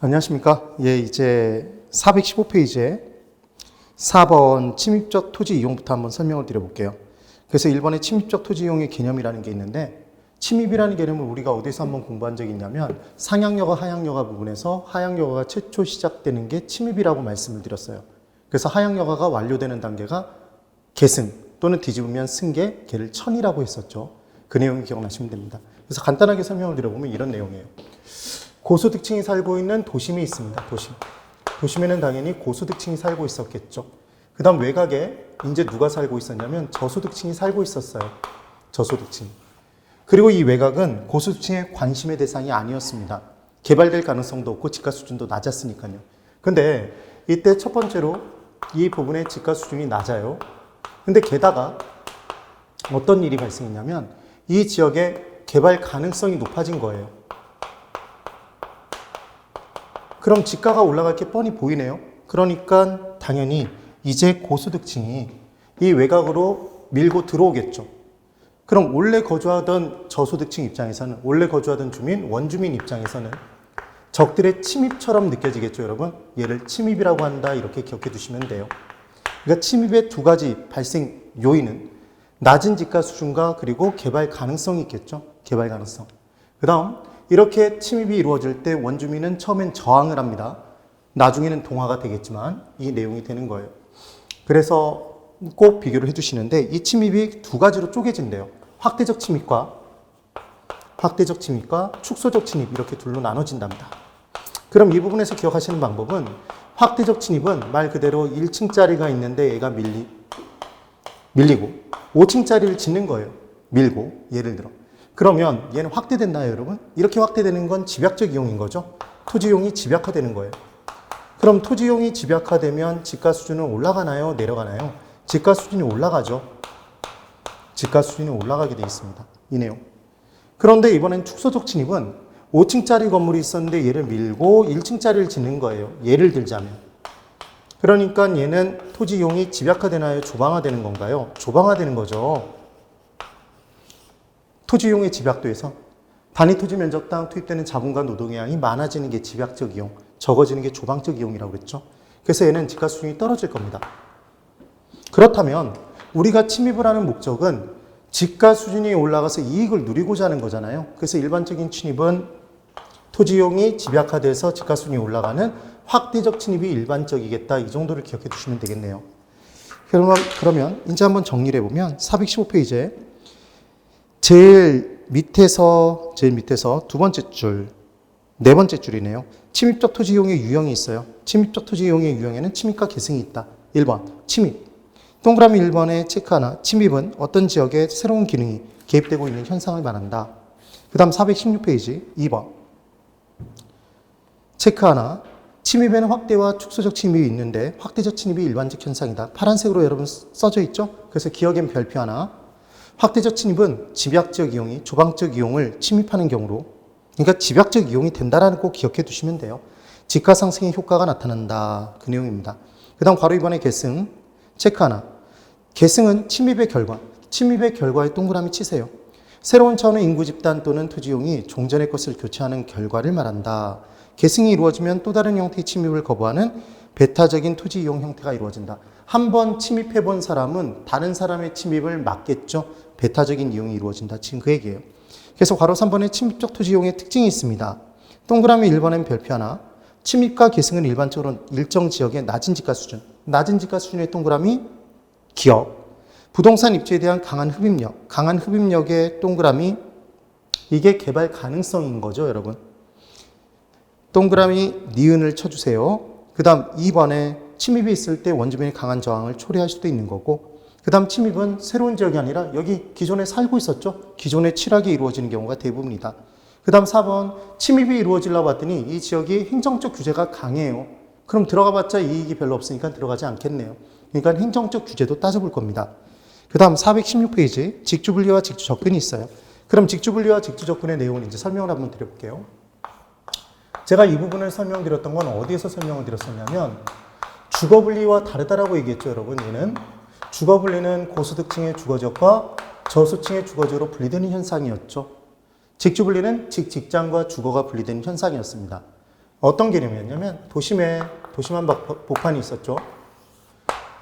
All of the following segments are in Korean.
안녕하십니까. 예, 이제 415페이지에 4번 침입적 토지 이용부터 한번 설명을 드려볼게요. 그래서 1번에 침입적 토지 이용의 개념이라는 게 있는데, 침입이라는 개념을 우리가 어디서 한번 공부한 적이 있냐면 상향여가, 하향여가 부분에서 하향여가가 최초 시작되는 게 침입이라고 말씀을 드렸어요. 그래서 하향여가가 완료되는 단계가 계승 또는 뒤집으면 승계, 걔를 천이라고 했었죠. 그 내용이 기억나시면 됩니다. 그래서 간단하게 설명을 드려보면 이런 내용이에요. 고소득층이 살고 있는 도심이 있습니다. 도심에는 당연히 고소득층이 살고 있었겠죠. 그 다음 외곽에 이제 누가 살고 있었냐면 저소득층이 살고 있었어요. 저소득층. 그리고 이 외곽은 고소득층의 관심의 대상이 아니었습니다. 개발될 가능성도 없고 집가 수준도 낮았으니까요. 근데 이때 첫 번째로 이 부분의 집가 수준이 낮아요. 근데 게다가 어떤 일이 발생했냐면 이 지역의 개발 가능성이 높아진 거예요. 그럼 집가가 올라갈 게 뻔히 보이네요. 그러니까 당연히 이제 고소득층이 이 외곽으로 밀고 들어오겠죠. 그럼 원래 거주하던 저소득층 입장에서는, 원래 거주하던 주민, 원주민 입장에서는 적들의 침입처럼 느껴지겠죠, 여러분? 얘를 침입이라고 한다, 이렇게 기억해 두시면 돼요. 그러니까 침입의 두 가지 발생 요인은 낮은 집가 수준과 그리고 개발 가능성이 있겠죠. 개발 가능성. 그 다음 이렇게 침입이 이루어질 때 원주민은 처음엔 저항을 합니다. 나중에는 동화가 되겠지만 이 내용이 되는 거예요. 그래서 꼭 비교를 해주시는데 이 침입이 두 가지로 쪼개진대요. 확대적 침입과 축소적 침입, 이렇게 둘로 나눠진답니다. 그럼 이 부분에서 기억하시는 방법은 확대적 침입은 말 그대로 1층짜리가 있는데 얘가 밀리고 5층짜리를 짓는 거예요. 밀고, 예를 들어. 그러면 얘는 확대됐나요, 여러분? 이렇게 확대되는 건 집약적 이용인 거죠. 토지 이용이 집약화되는 거예요. 그럼 토지 이용이 집약화되면 집가 수준은 올라가나요, 내려가나요? 집가 수준이 올라가죠. 집가 수준이 올라가게 되어 있습니다. 이 내용. 그런데 이번엔 축소적 침입은 5층짜리 건물이 있었는데 얘를 밀고 1층짜리를 짓는 거예요. 예를 들자면. 그러니까 얘는 토지 이용이 집약화되나요, 조방화되는 건가요? 조방화되는 거죠. 토지 이용의 집약도에서 단위 토지 면적당 투입되는 자본과 노동의 양이 많아지는 게 집약적 이용, 적어지는 게 조방적 이용이라고 그랬죠. 그래서 얘는 집가 수준이 떨어질 겁니다. 그렇다면 우리가 침입을 하는 목적은 집가 수준이 올라가서 이익을 누리고자 하는 거잖아요. 그래서 일반적인 침입은 토지 이용이 집약화돼서 집가 수준이 올라가는 확대적 침입이 일반적이겠다. 이 정도를 기억해 두시면 되겠네요. 그러면 이제 한번 정리를 해보면 415페이지에 제일 밑에서 두 번째 줄, 네 번째 줄이네요. 침입적 토지 이용의 유형이 있어요. 침입적 토지 이용의 유형에는 침입과 계승이 있다. 1번, 침입. 동그라미 1번에 체크 하나. 침입은 어떤 지역에 새로운 기능이 개입되고 있는 현상을 말한다. 그 다음 416페이지 2번. 체크 하나. 침입에는 확대와 축소적 침입이 있는데 확대적 침입이 일반적 현상이다. 파란색으로 여러분 써져 있죠? 그래서 기억엔 별표 하나. 확대적 침입은 집약적 이용이 조방적 이용을 침입하는 경우로, 그러니까 집약적 이용이 된다라는 거 꼭 기억해 두시면 돼요. 집가 상승의 효과가 나타난다. 그 내용입니다. 그 다음 괄호 2번의 계승. 체크 하나. 계승은 침입의 결과에 동그라미 치세요. 새로운 차원의 인구 집단 또는 토지 이용이 종전의 것을 교체하는 결과를 말한다. 계승이 이루어지면 또 다른 형태의 침입을 거부하는 배타적인 토지 이용 형태가 이루어진다. 한번 침입해 본 사람은 다른 사람의 침입을 막겠죠. 배타적인 이용이 이루어진다. 지금 그 얘기예요. 그래서 괄호 3번에 침입적 토지 이용의 특징이 있습니다. 동그라미 1번엔 별표 하나. 침입과 계승은 일반적으로 일정 지역의 낮은 집가 수준의 동그라미 기업. 부동산 입주에 대한 강한 흡입력의 동그라미, 이게 개발 가능성인 거죠, 여러분. 동그라미 니은을 쳐주세요. 그 다음 2번에 침입이 있을 때 원주민의 강한 저항을 초래할 수도 있는 거고, 그 다음 침입은 새로운 지역이 아니라 여기 기존에 살고 있었죠. 기존에 취락이 이루어지는 경우가 대부분이다. 그 다음 4번, 침입이 이루어지려고 봤더니 이 지역이 행정적 규제가 강해요. 그럼 들어가 봤자 이익이 별로 없으니까 들어가지 않겠네요. 그러니까 행정적 규제도 따져볼 겁니다. 그 다음 416페이지, 직주분리와 직주접근이 있어요. 그럼 직주분리와 직주접근의 내용을 이제 설명을 한번 드려볼게요. 제가 이 부분을 설명드렸던 건 어디에서 설명을 드렸었냐면 주거분리와 다르다라고 얘기했죠, 여러분. 얘는 주거분리는 고소득층의 주거지역과 저소득층의 주거지역으로 분리되는 현상이었죠. 직주분리는 직장과 주거가 분리되는 현상이었습니다. 어떤 개념이었냐면 도심에 도심 한복판이 있었죠.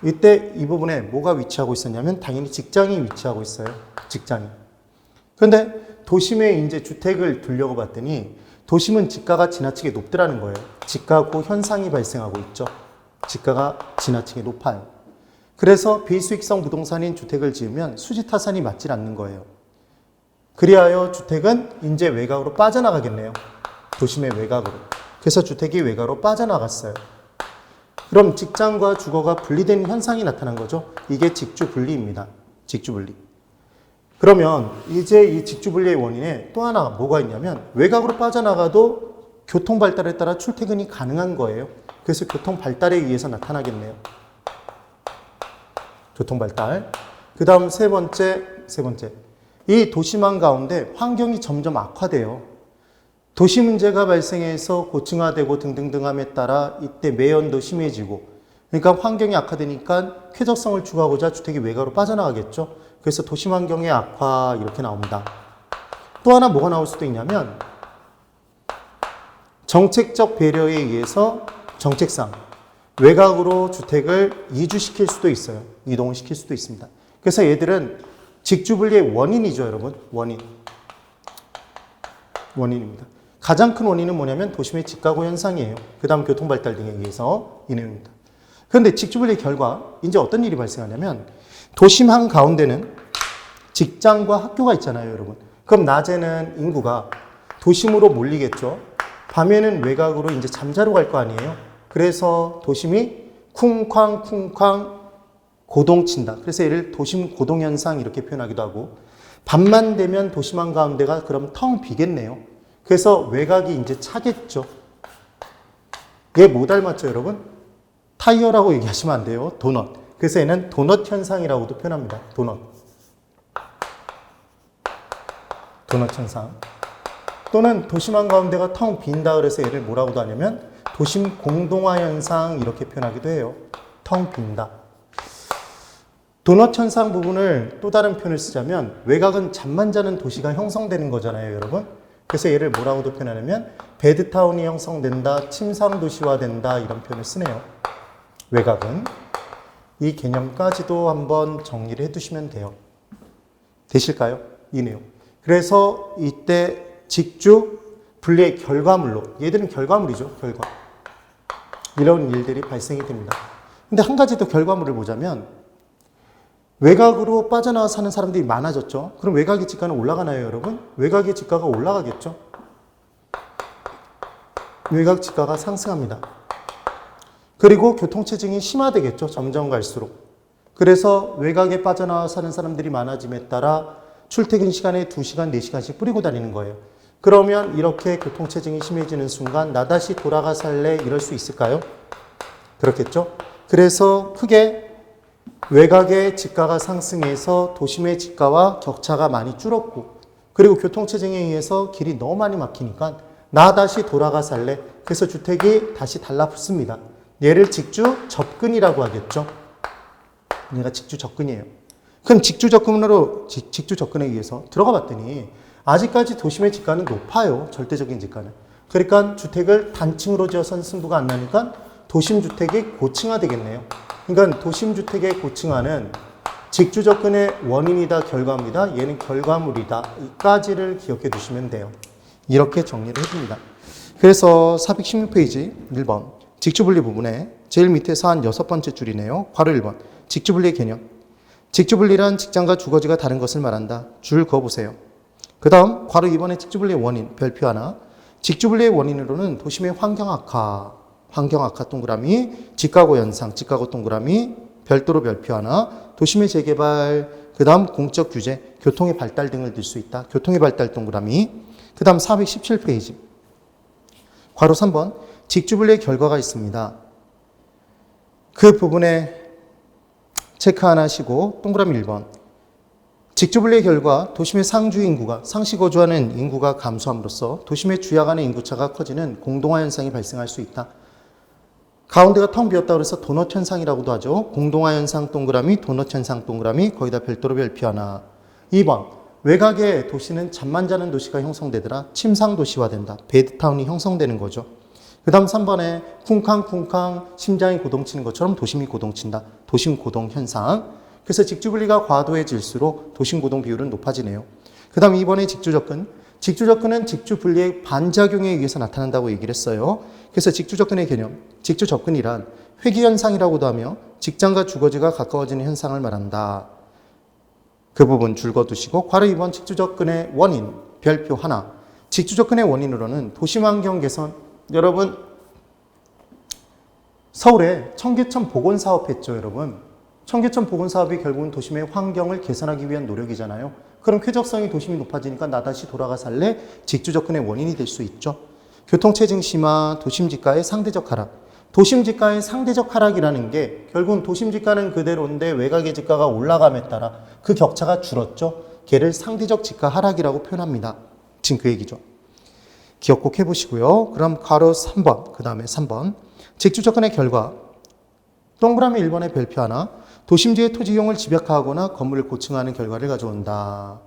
이때 이 부분에 뭐가 위치하고 있었냐면 당연히 직장이 위치하고 있어요. 직장이. 그런데 도심에 이제 주택을 두려고 봤더니 도심은 지가가 지나치게 높더라는 거예요. 지가고 현상이 발생하고 있죠. 지가가 지나치게 높아요. 그래서 비수익성 부동산인 주택을 지으면 수지타산이 맞질 않는 거예요. 그리하여 주택은 이제 외곽으로 빠져나가겠네요. 도심의 외곽으로. 그래서 주택이 외곽으로 빠져나갔어요. 그럼 직장과 주거가 분리되는 현상이 나타난 거죠. 이게 직주분리입니다. 직주분리. 그러면 이제 이 직주분리의 원인에 또 하나 뭐가 있냐면 외곽으로 빠져나가도 교통 발달에 따라 출퇴근이 가능한 거예요. 그래서 교통 발달에 의해서 나타나겠네요. 교통 발달. 그 다음 세 번째. 이 도심안 가운데 환경이 점점 악화돼요. 도시 문제가 발생해서 고층화되고 등등등함에 따라 이때 매연도 심해지고, 그러니까 환경이 악화되니까 쾌적성을 추구하고자 주택이 외곽으로 빠져나가겠죠. 그래서 도심 환경의 악화 이렇게 나옵니다. 또 하나 뭐가 나올 수도 있냐면 정책적 배려에 의해서 정책상 외곽으로 주택을 이주시킬 수도 있어요. 이동을 시킬 수도 있습니다. 그래서 얘들은 직주분리의 원인이죠, 여러분. 원인입니다. 가장 큰 원인은 뭐냐면 도심의 직가구 현상이에요. 그 다음 교통발달 등에 의해서 인해입니다. 그런데 직주분리의 결과 이제 어떤 일이 발생하냐면 도심 한가운데는 직장과 학교가 있잖아요, 여러분. 그럼 낮에는 인구가 도심으로 몰리겠죠. 밤에는 외곽으로 이제 잠자러 갈 거 아니에요. 그래서 도심이 쿵쾅쿵쾅 고동친다. 그래서 얘를 도심 고동현상 이렇게 표현하기도 하고, 밤만 되면 도심 한가운데가 그럼 텅 비겠네요. 그래서 외곽이 이제 차겠죠. 얘 뭐 닮았죠, 여러분? 타이어라고 얘기하시면 안 돼요. 도넛. 그래서 얘는 도넛 현상이라고도 표현합니다. 도넛 현상. 또는 도심 한가운데가 텅 빈다 그래서 얘를 뭐라고도 하냐면 도심 공동화 현상 이렇게 표현하기도 해요. 텅 빈다. 도넛 현상 부분을 또 다른 표현을 쓰자면 외곽은 잠만 자는 도시가 형성되는 거잖아요, 여러분. 그래서 얘를 뭐라고도 표현하냐면 베드타운이 형성된다, 침상도시화된다 이런 표현을 쓰네요. 외곽은. 이 개념까지도 한번 정리를 해두시면 돼요. 되실까요? 이 내용. 그래서 이때 직주 분리의 결과물로, 얘들은 결과물이죠, 결과. 이런 일들이 발생이 됩니다. 근데 한 가지 더 결과물을 보자면 외곽으로 빠져나와 사는 사람들이 많아졌죠. 그럼 외곽의 지가는 올라가나요, 여러분? 외곽의 지가가 올라가겠죠. 외곽 지가가 상승합니다. 그리고 교통체증이 심화되겠죠, 점점 갈수록. 그래서 외곽에 빠져나와 사는 사람들이 많아짐에 따라 출퇴근 시간에 2시간, 4시간씩 뿌리고 다니는 거예요. 그러면 이렇게 교통체증이 심해지는 순간 나 다시 돌아가 살래 이럴 수 있을까요? 그렇겠죠. 그래서 크게 외곽의 지가가 상승해서 도심의 지가와 격차가 많이 줄었고, 그리고 교통체증에 의해서 길이 너무 많이 막히니까 나 다시 돌아가 살래. 그래서 주택이 다시 달라붙습니다. 얘를 직주 접근이라고 하겠죠. 얘가 직주 접근이에요. 그럼 직주 접근에 의해서 들어가 봤더니 아직까지 도심의 지가는 높아요. 절대적인 지가는. 그러니까 주택을 단층으로 지어선 승부가 안 나니까 도심 주택이 고층화 되겠네요. 그러니까 도심 주택의 고층화는 직주 접근의 원인이다, 결과물이다. 얘는 결과물이다. 이까지를 기억해 두시면 돼요. 이렇게 정리를 해줍니다. 그래서 416페이지 1번 직주분리 부분에 제일 밑에서 한 6번째 줄이네요. 괄호 1번 직주분리의 개념. 직주분리란 직장과 주거지가 다른 것을 말한다. 줄 그어보세요. 그 다음 괄호 2번의 직주분리의 원인 별표 하나. 직주분리의 원인으로는 도심의 환경악화 동그라미, 직가고 현상, 직가고 동그라미, 별도로 별표 하나, 도심의 재개발, 그 다음 공적 규제, 교통의 발달 등을 들 수 있다. 교통의 발달 동그라미. 그 다음 417페이지. 괄호 3번 직주분리의 결과가 있습니다. 그 부분에 체크 하나 하시고 동그라미 1번. 직주분리의 결과 도심의 상주 인구가 상시 거주하는 인구가 감소함으로써 도심의 주야 간의 인구차가 커지는 공동화 현상이 발생할 수 있다. 가운데가 텅 비었다고 해서 도넛 현상이라고도 하죠. 공동화 현상 동그라미, 도넛 현상 동그라미, 거기다 별도로 별표 하나. 2번 외곽의 도시는 잠만 자는 도시가 형성되더라. 침상 도시화된다. 베드타운이 형성되는 거죠. 그 다음 3번에 쿵쾅쿵쾅 심장이 고동치는 것처럼 도심이 고동친다. 도심 고동 현상. 그래서 직주분리가 과도해질수록 도심 고동 비율은 높아지네요. 그 다음 2번에 직주접근. 직주접근은 직주분리의 반작용에 의해서 나타난다고 얘기를 했어요. 그래서 직주접근의 개념, 직주접근이란 회귀현상이라고도 하며 직장과 주거지가 가까워지는 현상을 말한다. 그 부분 줄거두시고 괄호 2번 직주접근의 원인, 별표 하나. 직주접근의 원인으로는 도심환경 개선, 여러분 서울에 청계천 복원사업 했죠, 여러분. 청계천 복원사업이 결국은 도심의 환경을 개선하기 위한 노력이잖아요. 그럼 쾌적성이 도심이 높아지니까 나 다시 돌아가 살래? 직주접근의 원인이 될 수 있죠. 교통체증 심화, 도심지가의 상대적 하락. 도심지가의 상대적 하락이라는 게 결국은 도심지가는 그대로인데 외곽의 지가가 올라감에 따라 그 격차가 줄었죠. 걔를 상대적 지가 하락이라고 표현합니다. 지금 그 얘기죠. 기억 꼭 해보시고요. 그럼 괄호 3번, 그 다음에 3번. 직주접근의 결과. 동그라미 1번의 별표 하나. 도심지의 토지 이용을 집약화하거나 건물을 고층화하는 결과를 가져온다.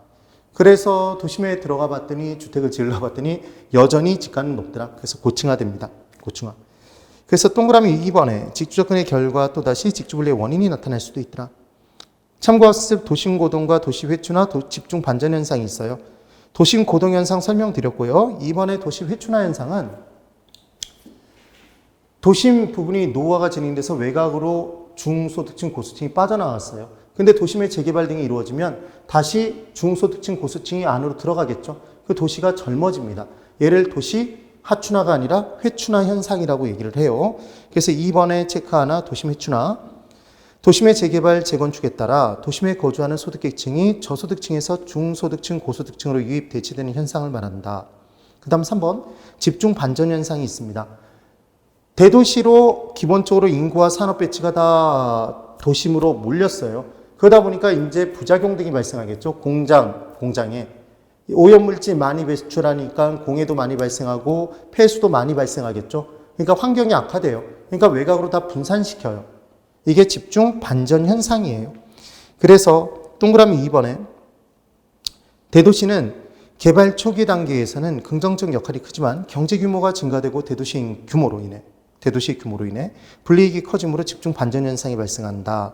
그래서 도심에 들어가 봤더니 주택을 지으려 봤더니 여전히 지가는 높더라. 그래서 고층화됩니다. 고층화. 그래서 동그라미 2번에 직주접근의 결과 또다시 직주분리의 원인이 나타날 수도 있더라. 참고학습 도심고동과 도시회춘화, 집중반전 현상이 있어요. 도심고동현상 설명드렸고요. 2번의 도시회춘화 현상은 도심 부분이 노후화가 진행돼서 외곽으로 중소득층, 고소득층이 빠져나왔어요. 근데 도심의 재개발 등이 이루어지면 다시 중소득층, 고소득층이 안으로 들어가겠죠. 그 도시가 젊어집니다. 얘를 도시 하춘화가 아니라 회춘화 현상이라고 얘기를 해요. 그래서 2번에 체크 하나, 도심 회춘화. 도심의 재개발, 재건축에 따라 도심에 거주하는 소득계층이 저소득층에서 중소득층, 고소득층으로 유입, 대치되는 현상을 말한다. 그 다음 3번, 집중 반전 현상이 있습니다. 대도시로 기본적으로 인구와 산업 배치가 다 도심으로 몰렸어요. 그러다 보니까 이제 부작용 등이 발생하겠죠. 공장에 오염물질 많이 배출하니까 공해도 많이 발생하고 폐수도 많이 발생하겠죠. 그러니까 환경이 악화돼요. 그러니까 외곽으로 다 분산시켜요. 이게 집중 반전 현상이에요. 그래서 동그라미 2번에 대도시는 개발 초기 단계에서는 긍정적 역할이 크지만 경제 규모가 증가되고 대도시 규모로 인해 불이익이 커지므로 집중 반전 현상이 발생한다.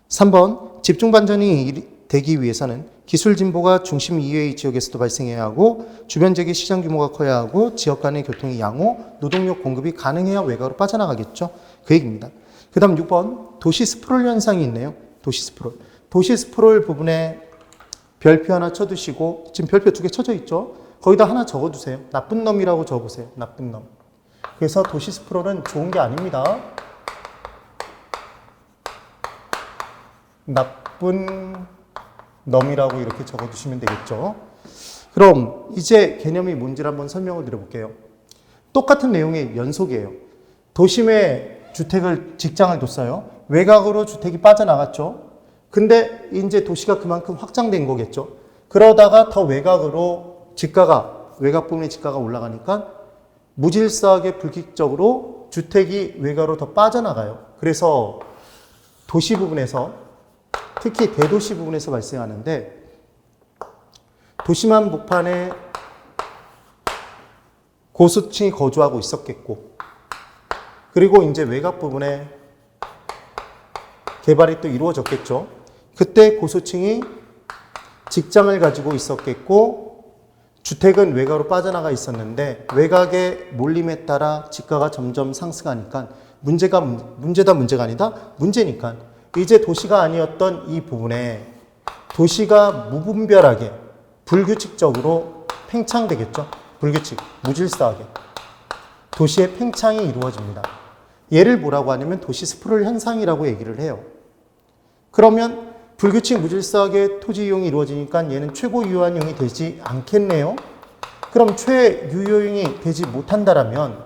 3번 집중 반전이 되기 위해서는 기술 진보가 중심 이외의 지역에서도 발생해야 하고 주변 지역의 시장 규모가 커야 하고 지역 간의 교통이 양호, 노동력 공급이 가능해야 외곽으로 빠져나가겠죠. 그 얘기입니다. 그 다음 6번 도시 스프롤 현상이 있네요. 도시 스프롤. 도시 스프롤 부분에 별표 하나 쳐두시고 지금 별표 2개 쳐져 있죠. 거기다 하나 적어두세요. 나쁜 놈이라고 적어보세요. 나쁜 놈. 그래서 도시 스프롤은 좋은 게 아닙니다. 나쁜 놈이라고 이렇게 적어두시면 되겠죠. 그럼 이제 개념이 뭔지를 한번 설명을 드려볼게요. 똑같은 내용의 연속이에요. 도심에 직장을 뒀어요. 외곽으로 주택이 빠져나갔죠. 근데 이제 도시가 그만큼 확장된 거겠죠. 그러다가 더 외곽으로 외곽 부분의 지가가 올라가니까 무질서하게 불규칙적으로 주택이 외곽으로 더 빠져나가요. 그래서 도시 부분에서 특히 대도시 부분에서 발생하는데 도심 한복판에 고소득층이 거주하고 있었겠고 그리고 이제 외곽 부분에 개발이 또 이루어졌겠죠. 그때 고소층이 직장을 가지고 있었겠고 주택은 외곽으로 빠져나가 있었는데 외곽의 몰림에 따라 지가가 점점 상승하니까 문제가 아니다. 문제니까 이제 도시가 아니었던 이 부분에 도시가 무분별하게 불규칙적으로 팽창되겠죠. 무질서하게 도시의 팽창이 이루어집니다. 얘를 뭐라고 하냐면 도시 스프롤 현상이라고 얘기를 해요. 그러면 불규칙 무질서하게 토지 이용이 이루어지니까 얘는 최고 유효한용이 되지 않겠네요. 그럼 최유효용이 되지 못한다라면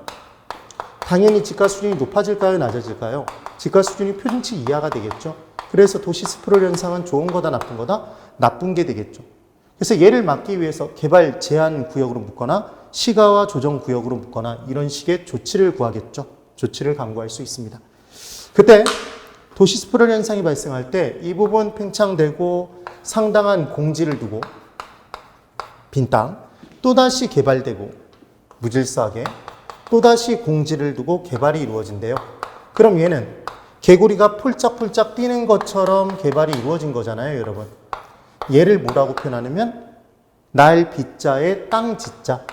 당연히 지가 수준이 높아질까요? 낮아질까요? 지가 수준이 표준치 이하가 되겠죠. 그래서 도시 스프롤 현상은 좋은 거다 나쁜 거다? 나쁜 게 되겠죠. 그래서 얘를 막기 위해서 개발 제한 구역으로 묶거나 시가와 조정 구역으로 묶거나 이런 식의 조치를 구하겠죠. 조치를 강구할 수 있습니다. 그때 도시 스프롤 현상이 발생할 때 이 부분 팽창되고 상당한 공지를 두고 빈 땅 또다시 개발되고 무질서하게 또다시 공지를 두고 개발이 이루어진대요. 그럼 얘는 개구리가 폴짝폴짝 뛰는 것처럼 개발이 이루어진 거잖아요, 여러분. 얘를 뭐라고 표현하냐면 날 비자에 땅 지자.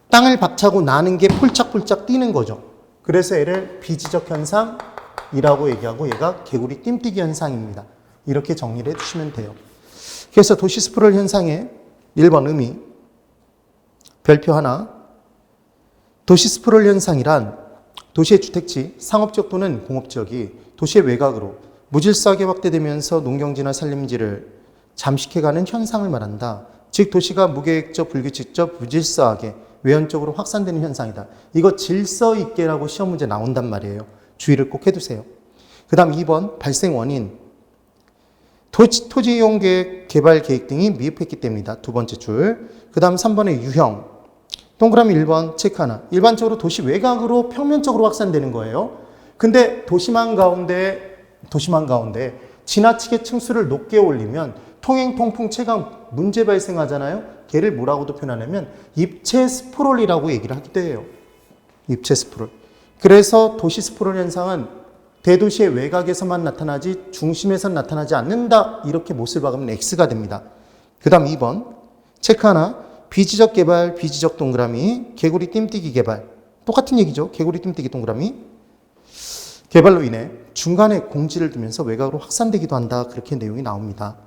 땅을 박차고 나는 게 폴짝폴짝 뛰는 거죠. 그래서 얘를 비지적 현상이라고 얘기하고 얘가 개구리 띵뛰기 현상입니다. 이렇게 정리를 해주시면 돼요. 그래서 도시 스프롤 현상의 1번 의미, 별표 하나. 도시 스프롤 현상이란 도시의 주택지, 상업지역 또는 공업지역이 도시의 외곽으로 무질서하게 확대되면서 농경지나 산림지를 잠식해가는 현상을 말한다. 즉 도시가 무계획적, 불규칙적, 무질서하게 외연적으로 확산되는 현상이다. 이거 질서 있게라고 시험 문제 나온단 말이에요. 주의를 꼭 해두세요. 그 다음 2번 발생 원인. 토지 이용 계획, 개발 계획 등이 미흡했기 때문이다. 두 번째 줄. 그 다음 3번의 유형. 동그라미 1번 체크 하나. 일반적으로 도시 외곽으로 평면적으로 확산되는 거예요. 근데 도시망 가운데 지나치게 층수를 높게 올리면 통행, 통풍, 체감 문제 발생하잖아요. 걔를 뭐라고도 표현하냐면 입체 스프롤이라고 얘기를 하기도 해요. 입체 스프롤. 그래서 도시 스프롤 현상은 대도시의 외곽에서만 나타나지 중심에선 나타나지 않는다. 이렇게 못을 박으면 X가 됩니다. 그 다음 2번 체크 하나. 비지적 개발, 비지적 동그라미, 개구리 띵뛰기 개발. 똑같은 얘기죠. 개구리 띵뛰기 동그라미. 개발로 인해 중간에 공지를 두면서 외곽으로 확산되기도 한다. 그렇게 내용이 나옵니다.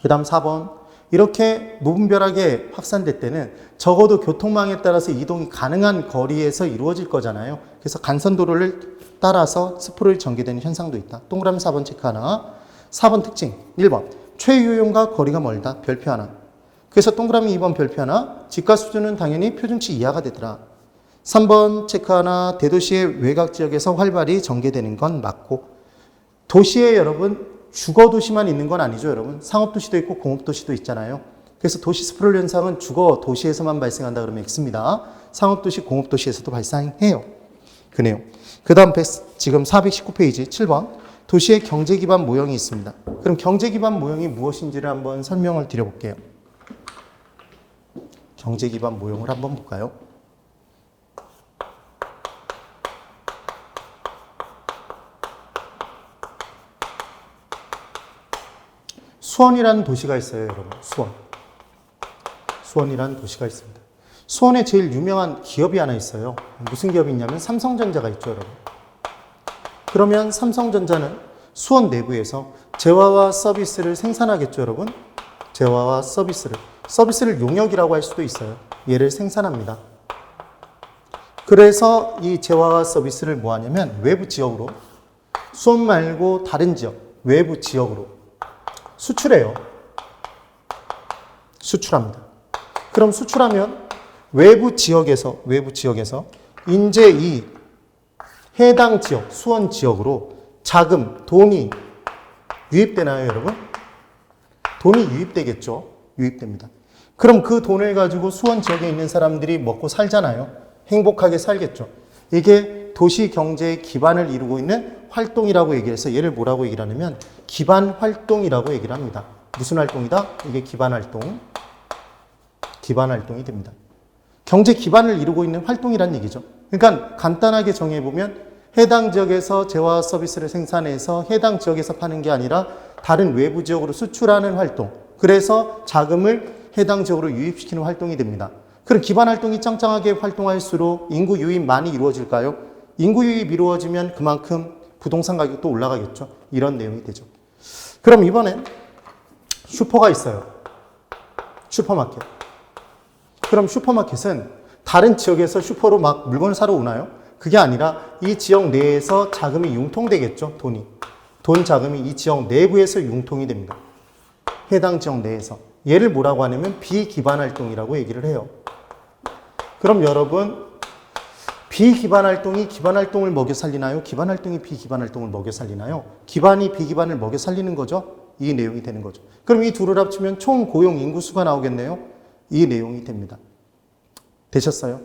그 다음 4번. 이렇게 무분별하게 확산될 때는 적어도 교통망에 따라서 이동이 가능한 거리에서 이루어질 거잖아요. 그래서 간선도로를 따라서 스프롤이 전개되는 현상도 있다. 동그라미 4번 체크 하나. 4번 특징 1번 최유용과 거리가 멀다. 별표 하나. 그래서 동그라미 2번 별표 하나. 집가 수준은 당연히 표준치 이하가 되더라. 3번 체크 하나. 대도시의 외곽 지역에서 활발히 전개되는 건 맞고, 도시에 여러분 주거도시만 있는 건 아니죠, 여러분. 상업도시도 있고 공업도시도 있잖아요. 그래서 도시 스프롤 현상은 주거 도시에서만 발생한다 그러면 X입니다. 상업도시, 공업도시에서도 발생해요. 그 내용. 그 다음 지금 419페이지 7번. 도시의 경제기반 모형이 있습니다. 그럼 경제기반 모형이 무엇인지를 한번 설명을 드려볼게요. 경제기반 모형을 한번 볼까요? 수원이라는 도시가 있어요, 여러분. 수원이라는 도시가 있습니다. 수원에 제일 유명한 기업이 하나 있어요. 무슨 기업이 있냐면 삼성전자가 있죠, 여러분. 그러면 삼성전자는 수원 내부에서 재화와 서비스를 생산하겠죠, 여러분. 재화와 서비스를 용역이라고 할 수도 있어요. 얘를 생산합니다. 그래서 이 재화와 서비스를 뭐 하냐면 외부 지역으로, 수원 말고 다른 지역, 외부 지역으로 수출해요. 수출합니다. 그럼 수출하면 외부 지역에서 이제 이 해당 지역, 수원 지역으로 자금, 돈이 유입되나요, 여러분? 돈이 유입되겠죠. 유입됩니다. 그럼 그 돈을 가지고 수원 지역에 있는 사람들이 먹고 살잖아요. 행복하게 살겠죠. 이게 도시 경제의 기반을 이루고 있는 활동이라고 얘기를 해서 얘를 뭐라고 얘기를 하냐면 기반 활동이라고 얘기를 합니다. 무슨 활동이다? 이게 기반 활동이 됩니다. 경제 기반을 이루고 있는 활동이란 얘기죠. 그러니까 간단하게 정해보면 해당 지역에서 재화 서비스를 생산해서 해당 지역에서 파는 게 아니라 다른 외부 지역으로 수출하는 활동. 그래서 자금을 해당 지역으로 유입시키는 활동이 됩니다. 그럼 기반 활동이 짱짱하게 활동할수록 인구 유입 많이 이루어질까요? 인구 유입 이루어지면 그만큼 부동산 가격도 올라가겠죠. 이런 내용이 되죠. 그럼 이번엔 슈퍼가 있어요. 슈퍼마켓. 그럼 슈퍼마켓은 다른 지역에서 슈퍼로 막 물건을 사러 오나요? 그게 아니라 이 지역 내에서 자금이 융통되겠죠. 돈 자금이 이 지역 내부에서 융통이 됩니다. 해당 지역 내에서. 얘를 뭐라고 하냐면 비기반 활동이라고 얘기를 해요. 그럼 여러분, 비기반 활동이 기반 활동을 먹여 살리나요? 기반 활동이 비기반 활동을 먹여 살리나요? 기반이 비기반을 먹여 살리는 거죠. 이 내용이 되는 거죠. 그럼 이 둘을 합치면 총 고용 인구수가 나오겠네요. 이 내용이 됩니다. 되셨어요?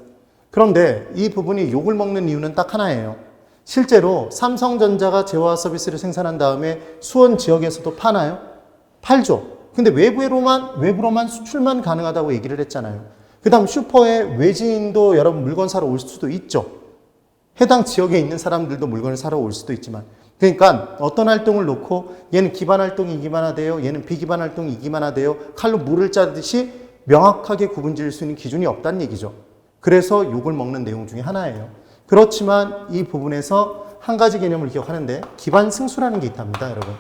그런데 이 부분이 욕을 먹는 이유는 딱 하나예요. 실제로 삼성전자가 재화 서비스를 생산한 다음에 수원 지역에서도 파나요? 팔죠. 근데 외부로만 수출만 가능하다고 얘기를 했잖아요. 그 다음 슈퍼에 외지인도 여러분 물건 사러 올 수도 있죠. 해당 지역에 있는 사람들도 물건을 사러 올 수도 있지만, 그러니까 어떤 활동을 놓고 얘는 기반 활동이 이기만 하대요, 얘는 비기반 활동이 이기만 하대요, 칼로 물을 짜듯이 명확하게 구분 지을 수 있는 기준이 없다는 얘기죠. 그래서 욕을 먹는 내용 중에 하나예요. 그렇지만 이 부분에서 한 가지 개념을 기억하는데 기반 승수라는 게 있답니다, 여러분.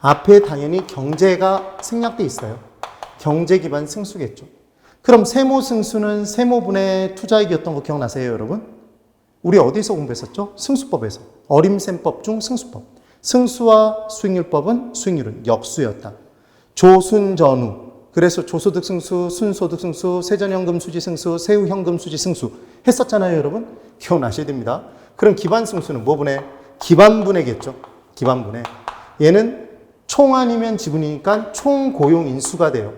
앞에 당연히 경제가 생략돼 있어요. 경제 기반 승수겠죠. 그럼 세모 승수는 세모분의 투자액이었던 거 기억나세요, 여러분? 우리 어디서 공부했었죠? 승수법에서. 어림셈법 중 승수법. 승수와 수익률법은 수익률은 역수였다. 조순전후. 그래서 조소득 승수, 순소득 승수, 세전현금 수지 승수, 세후현금 수지 승수 했었잖아요, 여러분? 기억나셔야 됩니다. 그럼 기반 승수는 뭐분해? 기반분해겠죠. 기반분해. 얘는 총 아니면 지분이니까 총 고용 인수가 돼요.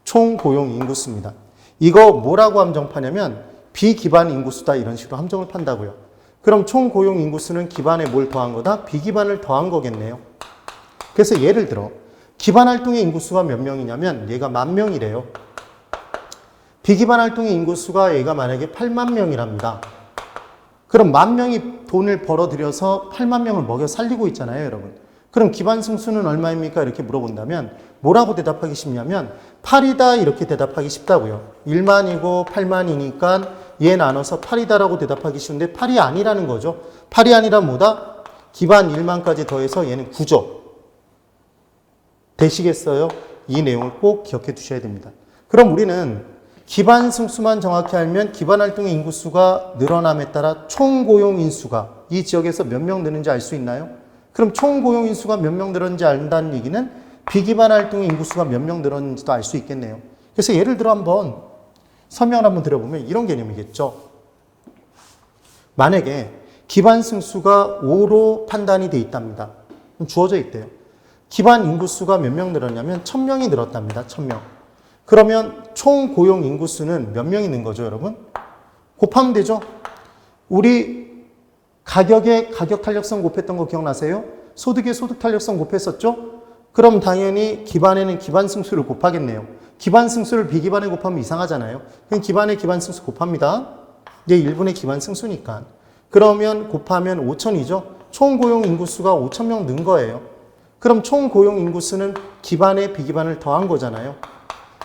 총 고용 인구수입니다. 이거 뭐라고 함정파냐면 비기반 인구수다 이런 식으로 함정을 판다고요. 그럼 총 고용 인구수는 기반에 뭘 더한 거다? 비기반을 더한 거겠네요. 그래서 예를 들어 기반 활동의 인구수가 몇 명이냐면 얘가 10,000명이래요. 비기반 활동의 인구수가 얘가 만약에 8만 명이랍니다. 그럼 10,000명이 돈을 벌어들여서 8만 명을 먹여 살리고 있잖아요, 여러분. 그럼 기반 승수는 얼마입니까? 이렇게 물어본다면 뭐라고 대답하기 쉽냐면 8이다 이렇게 대답하기 쉽다고요. 1만이고 8만이니까 얘 나눠서 8이다라고 대답하기 쉬운데 8이 아니라는 거죠. 8이 아니라 뭐다? 기반 1만까지 더해서 얘는 9죠. 되시겠어요? 이 내용을 꼭 기억해 두셔야 됩니다. 그럼 우리는 기반 승수만 정확히 알면 기반 활동의 인구수가 늘어남에 따라 총 고용 인수가 이 지역에서 몇 명 느는지 알 수 있나요? 그럼 총 고용 인수가 몇 명 늘었는지 안다는 얘기는 비기반 활동의 인구수가 몇 명 늘었는지도 알 수 있겠네요. 그래서 예를 들어 한번 설명을 한번 드려보면 이런 개념이겠죠. 만약에 기반 승수가 5로 판단이 돼 있답니다. 주어져 있대요. 기반 인구수가 몇 명 늘었냐면 1,000명이 늘었답니다. 1,000명. 그러면 총 고용 인구수는 몇 명이 는 거죠, 여러분? 곱하면 되죠? 우리 가격에 가격 탄력성 곱했던 거 기억나세요? 소득에 소득 탄력성 곱했었죠? 그럼 당연히 기반에는 기반 승수를 곱하겠네요. 기반 승수를 비기반에 곱하면 이상하잖아요. 그럼 기반에 기반 승수 곱합니다. 이제 1분의 기반 승수니까. 그러면 곱하면 5,000이죠? 총 고용 인구수가 5,000명 는 거예요. 그럼 총 고용 인구수는 기반에 비기반을 더한 거잖아요.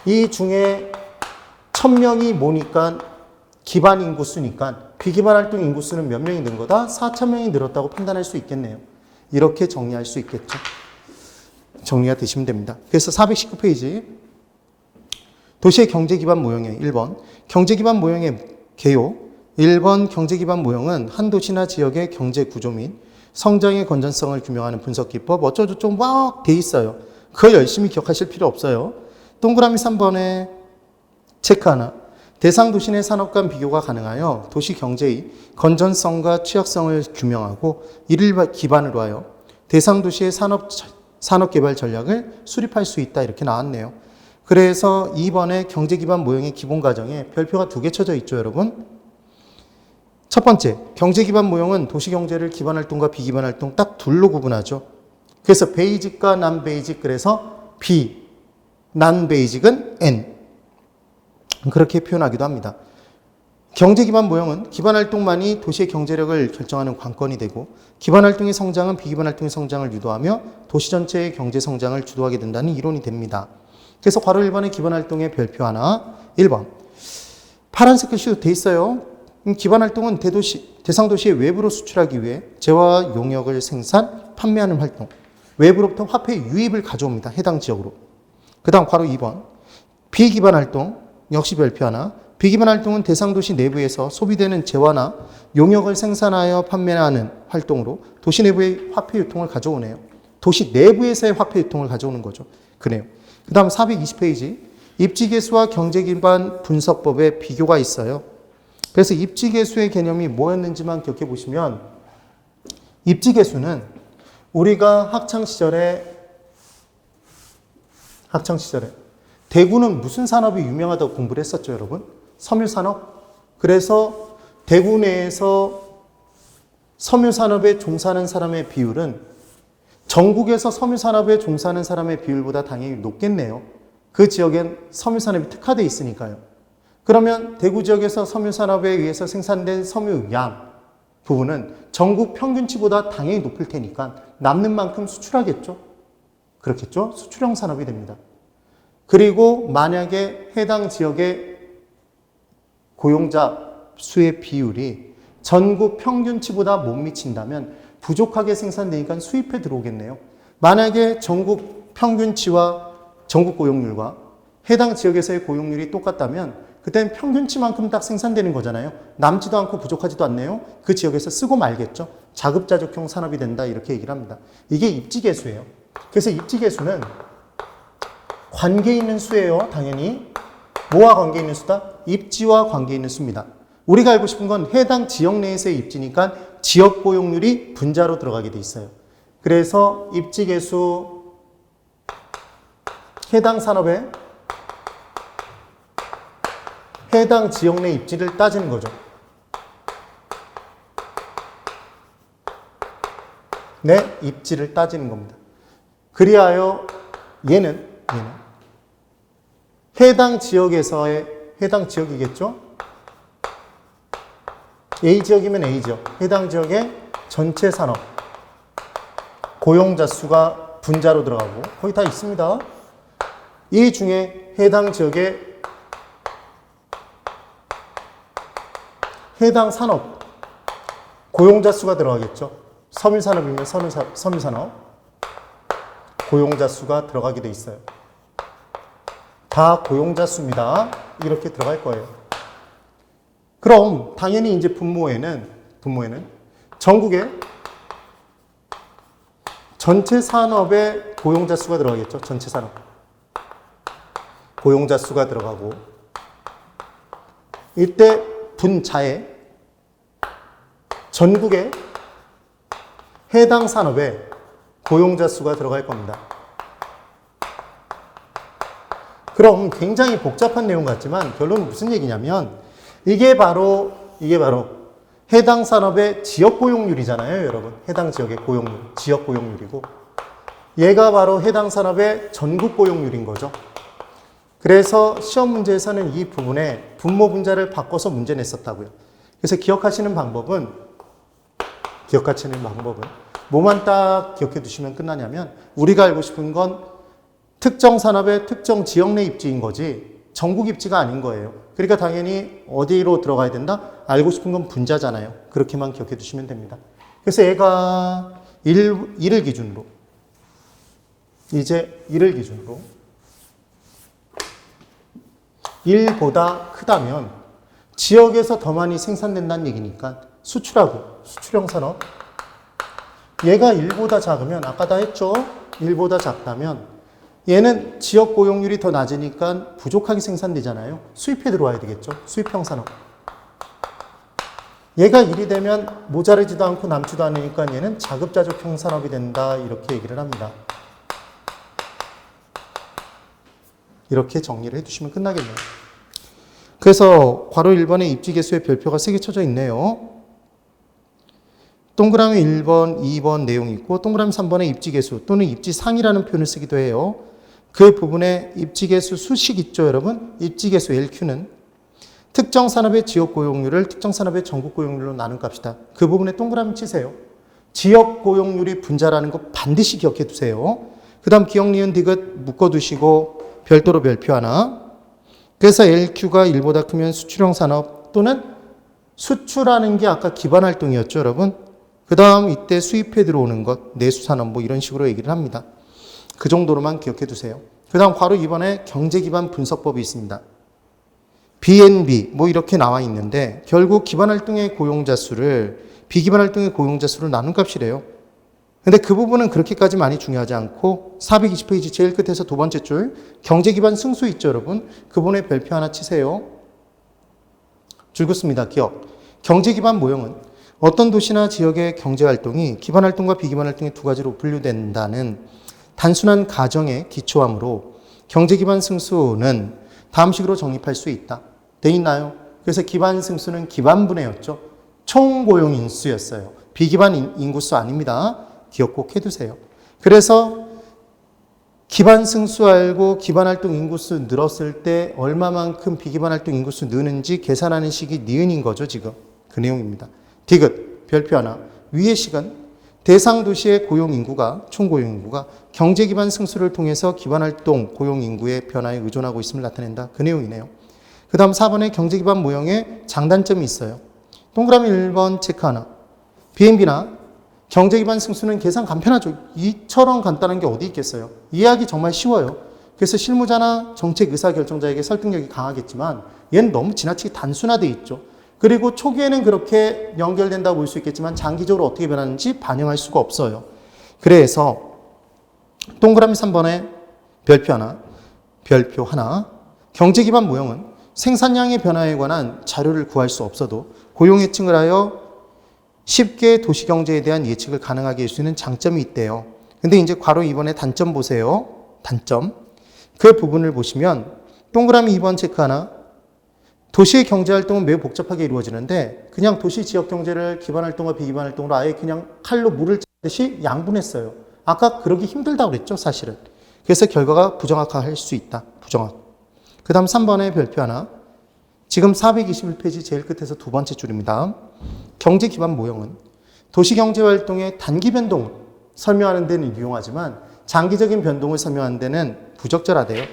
이 중에 1,000명이 뭐니까 기반 인구수니까 비기반 활동 인구수는 몇 명이 는 거다? 4,000명이 늘었다고 판단할 수 있겠네요. 이렇게 정리할 수 있겠죠. 정리가 되시면 됩니다. 그래서 419페이지 도시의 경제기반 모형의 1번 경제기반 모형의 개요. 1번 경제기반 모형은 한 도시나 지역의 경제 구조 및 성장의 건전성을 규명하는 분석기법 어쩌고저쩌고 막 돼 있어요. 그거 열심히 기억하실 필요 없어요. 동그라미 3번에 체크 하나. 대상 도시 내 산업 간 비교가 가능하여 도시 경제의 건전성과 취약성을 규명하고 이를 기반으로 하여 대상 도시의 산업 개발 전략을 수립할 수 있다 이렇게 나왔네요. 그래서 2번에 경제 기반 모형의 기본 과정에 별표가 2개 쳐져 있죠, 여러분. 첫 번째, 경제 기반 모형은 도시 경제를 기반 활동과 비기반 활동 딱 둘로 구분하죠. 그래서 베이직과 난 베이직, 그래서 B, 난 베이직은 N. 그렇게 표현하기도 합니다. 경제 기반 모형은 기반 활동만이 도시의 경제력을 결정하는 관건이 되고 기반 활동의 성장은 비기반 활동의 성장을 유도하며 도시 전체의 경제 성장을 주도하게 된다는 이론이 됩니다. 그래서 괄호 1번의 기반 활동의 별표 하나, 1번. 파란색 글씨도 돼 있어요. 기반 활동은 대상 도시의 외부로 수출하기 위해 재화와 용역을 생산, 판매하는 활동. 외부로부터 화폐 유입을 가져옵니다. 해당 지역으로. 그 다음 괄호 2번. 비기반 활동, 역시 별표 하나. 비기반 활동은 대상 도시 내부에서 소비되는 재화나 용역을 생산하여 판매하는 활동으로 도시 내부의 화폐 유통을 가져오네요. 도시 내부에서의 화폐 유통을 가져오는 거죠. 그래요. 그 다음 420페이지. 입지계수와 경제기반 분석법의 비교가 있어요. 그래서 입지계수의 개념이 뭐였는지만 기억해 보시면 입지계수는 우리가 학창시절에 대구는 무슨 산업이 유명하다고 공부를 했었죠, 여러분? 섬유산업. 그래서 대구 내에서 섬유산업에 종사하는 사람의 비율은 전국에서 섬유산업에 종사하는 사람의 비율보다 당연히 높겠네요. 그 지역엔 섬유산업이 특화되어 있으니까요. 그러면 대구 지역에서 섬유산업에 의해서 생산된 섬유 양 부분은 전국 평균치보다 당연히 높을 테니까 남는 만큼 수출하겠죠. 그렇겠죠? 수출형 산업이 됩니다. 그리고 만약에 해당 지역의 고용자 수의 비율이 전국 평균치보다 못 미친다면 부족하게 생산되니까 수입해 들어오겠네요. 만약에 전국 평균치와 전국 고용률과 해당 지역에서의 고용률이 똑같다면 그때는 평균치만큼 딱 생산되는 거잖아요. 남지도 않고 부족하지도 않네요. 그 지역에서 쓰고 말겠죠. 자급자족형 산업이 된다 이렇게 얘기를 합니다. 이게 입지계수예요. 그래서 입지계수는 관계 있는 수예요. 당연히. 뭐와 관계 있는 수다? 입지와 관계 있는 수입니다. 우리가 알고 싶은 건 해당 지역 내에서의 입지니까 지역 고용률이 분자로 들어가게 돼 있어요. 그래서 입지계수 해당 산업의 해당 지역 내 입지를 따지는 거죠. 내 입지를 따지는 겁니다. 그리하여 얘는 해당 지역에서의 해당 지역이겠죠? A지역이면 A지역. 해당 지역의 전체 산업 고용자 수가 분자로 들어가고 거기 다 있습니다. 이 중에 해당 지역의 해당 산업 고용자 수가 들어가겠죠. 섬유산업이면 섬유산업 고용자 수가 들어가게 돼 있어요. 다 고용자 수입니다. 이렇게 들어갈 거예요. 그럼 당연히 이제 분모에는 전국의 전체 산업의 고용자 수가 들어가겠죠. 전체 산업 고용자 수가 들어가고 이때 분자에 전국의 해당 산업의 고용자 수가 들어갈 겁니다. 그럼 굉장히 복잡한 내용 같지만 결론은 무슨 얘기냐면 이게 바로 해당 산업의 지역 고용률이잖아요, 여러분. 해당 지역의 고용률, 지역 고용률이고 얘가 바로 해당 산업의 전국 고용률인 거죠. 그래서 시험 문제에서는 이 부분에 분모 분자를 바꿔서 문제 냈었다고요. 그래서 기억하시는 방법은 뭐만 딱 기억해 두시면 끝나냐면 우리가 알고 싶은 건 특정 산업의 특정 지역 내 입지인 거지 전국 입지가 아닌 거예요. 그러니까 당연히 어디로 들어가야 된다? 알고 싶은 건 분자잖아요. 그렇게만 기억해 두시면 됩니다. 그래서 얘가 1을 기준으로 1보다 크다면 지역에서 더 많이 생산된다는 얘기니까 수출형 산업 얘가 1보다 작으면 아까 다 했죠? 1보다 작다면 얘는 지역 고용률이 더 낮으니까 부족하게 생산되잖아요. 수입해 들어와야 되겠죠? 수입형 산업. 얘가 1이 되면 모자르지도 않고 남지도 않으니까 얘는 자급자족형 산업이 된다. 이렇게 얘기를 합니다. 이렇게 정리를 해두시면 끝나겠네요. 그래서 괄호 1번에 입지계수의 별표가 3개 쳐져 있네요. 동그라미 1번, 2번 내용이 있고 동그라미 3번에 입지계수 또는 입지상이라는 표현을 쓰기도 해요. 그 부분에 입지계수 수식 있죠, 여러분? 입지계수 LQ는 특정 산업의 지역 고용률을 특정 산업의 전국 고용률로 나눈 값이다. 그 부분에 동그라미 치세요. 지역 고용률이 분자라는 거 반드시 기억해 두세요. 그 다음 기억, 니은, 디귿 묶어두시고 별도로 별표 하나. 그래서 LQ가 1보다 크면 수출형 산업 또는 수출하는 게 아까 기반활동이었죠, 여러분? 그 다음 이때 수입해 들어오는 것, 내수산업 뭐 이런 식으로 얘기를 합니다. 그 정도로만 기억해 두세요. 그 다음 괄호 2번에 경제기반 분석법이 있습니다. B&B 뭐 이렇게 나와 있는데 결국 기반활동의 고용자 수를 비기반활동의 고용자 수를 나눈 값이래요. 근데 그 부분은 그렇게까지 많이 중요하지 않고 420페이지 제일 끝에서 두 번째 줄 경제기반 승수 있죠, 여러분? 그 부분에 별표 하나 치세요. 줄긋습니다. 기억. 경제기반 모형은 어떤 도시나 지역의 경제활동이 기반활동과 비기반활동의 두 가지로 분류된다는 단순한 가정에 기초하므로 경제기반 승수는 다음식으로 정립할 수 있다. 돼 있나요? 그래서 기반 승수는 기반분해였죠. 총고용 인수였어요. 비기반 인구수 아닙니다. 기억 꼭 해두세요. 그래서 기반 승수 알고 기반 활동 인구수 늘었을 때 얼마만큼 비기반 활동 인구수 느는지 계산하는 식이 니은인 거죠, 지금. 그 내용입니다. 디귿, 별표 하나. 위의 식은 대상 도시의 고용 인구가, 총 고용 인구가 경제 기반 승수를 통해서 기반 활동 고용 인구의 변화에 의존하고 있음을 나타낸다. 그 내용이네요. 그 다음 4번에 경제 기반 모형에 장단점이 있어요. 동그라미 1번 체크 하나. BNB나 경제 기반 승수는 계산 간편하죠. 이처럼 간단한 게 어디 있겠어요. 이해하기 정말 쉬워요. 그래서 실무자나 정책 의사결정자에게 설득력이 강하겠지만 얘는 너무 지나치게 단순화되어 있죠. 그리고 초기에는 그렇게 연결된다고 볼 수 있겠지만 장기적으로 어떻게 변하는지 반영할 수가 없어요. 그래서 동그라미 3번에 별표 하나. 경제 기반 모형은 생산량의 변화에 관한 자료를 구할 수 없어도 고용 예측을 하여 쉽게 도시경제에 대한 예측을 가능하게 할 수 있는 장점이 있대요. 근데 이제 괄호 2번에 단점 보세요. 단점. 그 부분을 보시면 동그라미 2번 체크 하나. 도시의 경제활동은 매우 복잡하게 이루어지는데 그냥 도시 지역경제를 기반활동과 비기반활동으로 아예 그냥 칼로 물을 짜듯이 양분했어요. 아까 그러기 힘들다고 그랬죠, 사실은. 그래서 결과가 부정확할 수 있다. 부정확. 그 다음 3번에 별표 하나. 지금 421페이지 제일 끝에서 두 번째 줄입니다. 경제 기반 모형은 도시 경제 활동의 단기 변동을 설명하는 데는 유용하지만 장기적인 변동을 설명하는 데는 부적절하대요.